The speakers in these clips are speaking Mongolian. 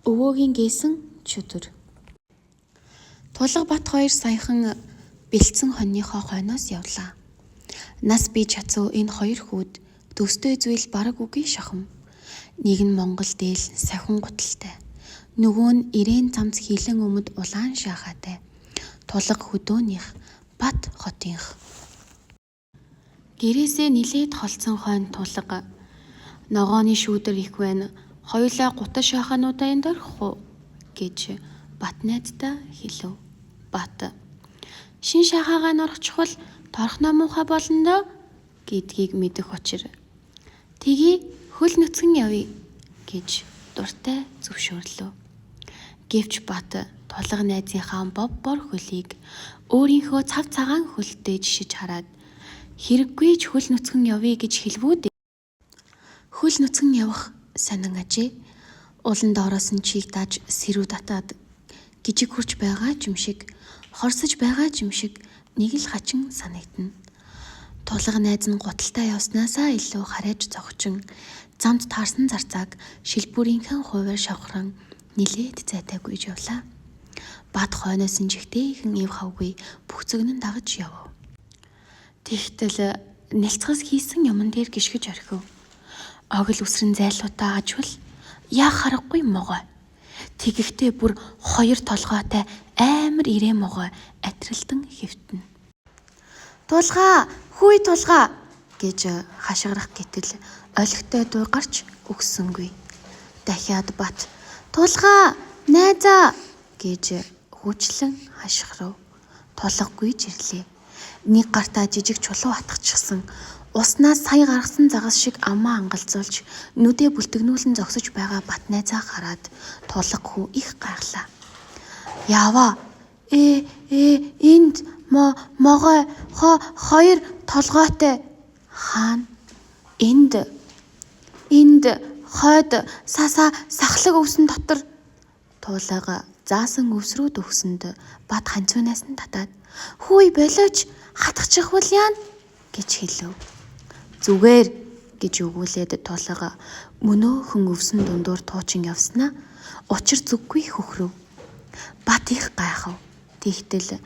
Өвөөгийн гээсэн чөтгөр. Тулга бат хоёр саяхан бэлдсэн хоньныхоо хойноос явлаа. Нас бий чацуу энэ хоёр хүүд төстэй зүйл бараг үгүй шахам. Нэг нь Монгол дээл сахин гуталтай. Нөгөө нь ирээн цамц хилэн өмд улаан шахаатай. Тулга хөдөөнийх, бат хотынх. Гэрээсээ нилээд холцсон хойно тулга. Ногооны шүүдэр их байна. Хоёулаа гутал шахаануудаа энд орох уу гэж бат найздаа хэлв. Бат. Шин шахаагаа норчихвол торхноо муухай болно доо гэдгийг мэдэх учир. Тгий хөл нүцгэн явъя гэж дуртай зөвшөөрлөө. Гэвч бат тулга найзынхаа бов бор хөлийг өөрийнхөө цав цагаан хөлтэй жишиж хараад хэрэггүй ч хөл нүцгэн явъя гэж хэлвүүд. Хөл нүцгэн явах сонин ажээ. Улан доороос нь чийг дааж сэрүү татаад гижиг хурж байгаа юм шиг, хорсож байгаа юм шиг нэг л хачин санагдана. Тулга найз нь гуталтай явснаасаа илүү харайж зогчин, замд таарсан зарцааг шилбүрийнхэн хуваар шавхран нилээд зайтайгүй явлаа. Бат хойноос нь жигтэйхэн ив хавгүй бүхцэгнэн дагаж яв. Тэгтэл нэлцгээс хийсэн юмн дээр гიშгэж орхив. Огл үсрэн зайлуутаа ажвал яах харахгүй могой. Тэгэхдээ бүр хоёр толгойтой амар ирээ могой атрилдан хэвтэн. Тулга, хүй тулга гэж хашгирах гэтэл олигтой дуу гарч өгсөнгүй. Дахиад бат тулга, найзаа гэж хүүчлэн хашгирав. Тулгагүй жирлээ. Нэг гартаа жижиг чулуу атгачихсан. Уснаас сая гаргасан загас шиг амаа ангалзуулж нүдээ бүлтгнүүлэн зогсож байгаа бат найзаа хараад тулга хүү их гайхлаа. Яваа. Энд могой хоёр толгойтой. Хаана? Энд хойд сахлаг өвсөн дотор. Тулга заасан өвс рүү дөхсөнд бат ханцуунаас нь татаад хүй болооч хатгачих бол яана гэж хэлв. Зүгээр гэж өгүүлээд тулга мөнөөхөн өвсөн дундуур туучин явснаа учир зүггүй хөхрөв. Бат их гайхав. Тэгтэл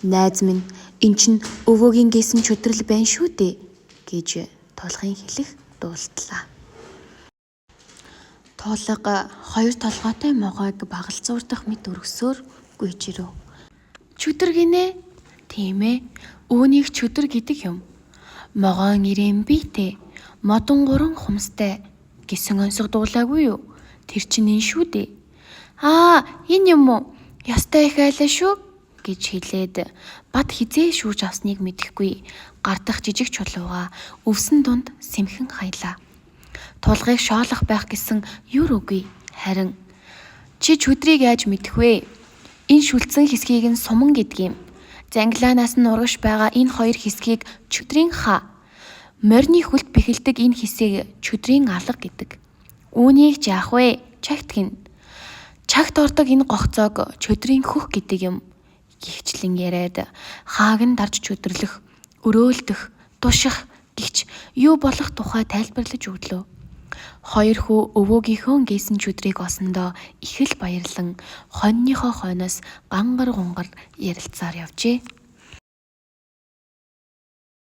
найз минь эн чин өвөөгийн гээсэн чөдрөл байна шүү дээ гэж тулгын хэлэх дуулдлаа. Тулга хоёр толгойтой могойг багалзуурдах мэт өргсөөр гүйж ирв. Чөдөр гинэ? Тийм ээ. Үүнийг чөдөр гэдэг юм. Могоон ирээн биетэй, модон гурван хумстай гэсэн онцгой дуулаагүй юу? Тэр чинь энэ шүү дээ. Энэ юм уу? Ястай их айлаа шүү гэж хэлээд бат хизээ шүүж авсныг мэдэхгүй гардах жижиг чулууга өвсөн дунд сэмхэн хаялаа. Тулгыг шоолох байх гэсэн юр үгүй. Харин чи чөдрийг яаж мэдэх вэ? Энэ шүлцэн хэсгийг нь суман гэдэг юм. Занглаанаас нь урагш байгаа энэ хоёр хэсгийг чөдрийн ха. Морины хөлт бэхэлдэг энэ хэсгийг чөдрийн алга гэдэг. Үүнийг яах вэ? Чагт гин. Чагт ордог энэ гогцоог чөдрийн хөх гэдэг юм. Гихчлэн яриад хааг нь дарж чөдөрлөх, өрөөлдөх, туших гихч юу болох тухай тайлбарлаж өглөө. Хоёр хүү өвөөгийнхөө гээсэн чөдрийг олсондоо их л баярлан хоньныхоо хойноос гангар гунгар ярилцаар явжээ.